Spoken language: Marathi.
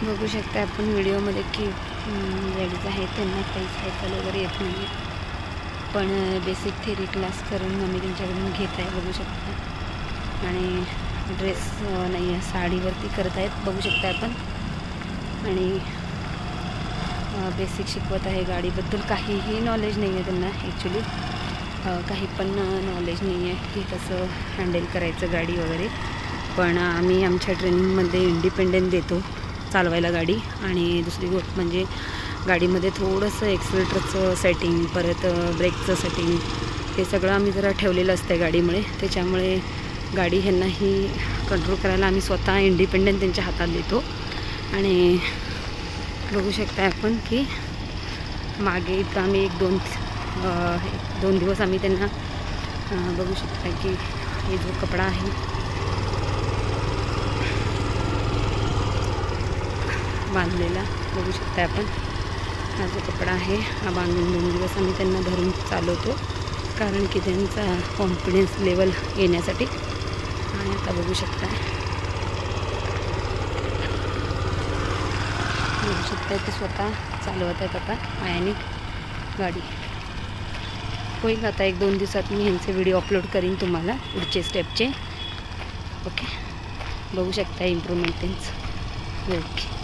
बघू शकता आपण व्हिडिओमध्ये की लेडीज आहेत, त्यांना काही सायकल वगैरे येत नाही, पण बेसिक थेरी क्लास करून मम्मी त्यांच्याकडून घेत आहे. बघू शकता. आणि ड्रेस नाही आहे, साडीवरती करत आहेत. बघू शकता आपण. आणि बेसिक शिकवत आहे. गाडीबद्दल काहीही नॉलेज नाही आहे त्यांना ॲक्च्युली, काही पण नॉलेज नाही आहे की कसं हँडल करायचं गाडी वगैरे. पण आम्ही आमच्या ट्रेनिंगमध्ये इंडिपेंडेंट देतो चालवायला गाडी. आणि दुसरी गोष्ट म्हणजे गाडीमध्ये थोडंसं एक्सिलेटरचं सेटिंग, परत ब्रेकचं सेटिंग, हे सगळं आम्ही जरा ठेवलेलं असतं गाडीमुळे. त्याच्यामुळे गाडी ह्यांनाही कंट्रोल करायला आम्ही स्वतः इंडिपेंडेंट त्यांच्या हातात देतो. आणि बघू शकता आपण की मागे इथं आम्ही एक दोन दिवस आम्ही त्यांना बघू शकता की हे जो कपडा आहे बांधलेला, बघू शकता आपण. हा जो कपडा आहे हा बांधून 2 दिवस आम्ही त्यांना धरून चालवतो, कारण की त्यांचा कॉन्फिडन्स लेवल येण्यासाठी. आणि आता बघू शकता ते स्वतः चालवत आहेत आता पायाने गाडी. होईल आता 1-2 दिवसात मी ह्यांचे व्हिडिओ अपलोड करीन तुम्हाला पुढचे स्टेपचे. ओके, बघू शकता इम्प्रूव्हमेंट त्यांचं. ओके.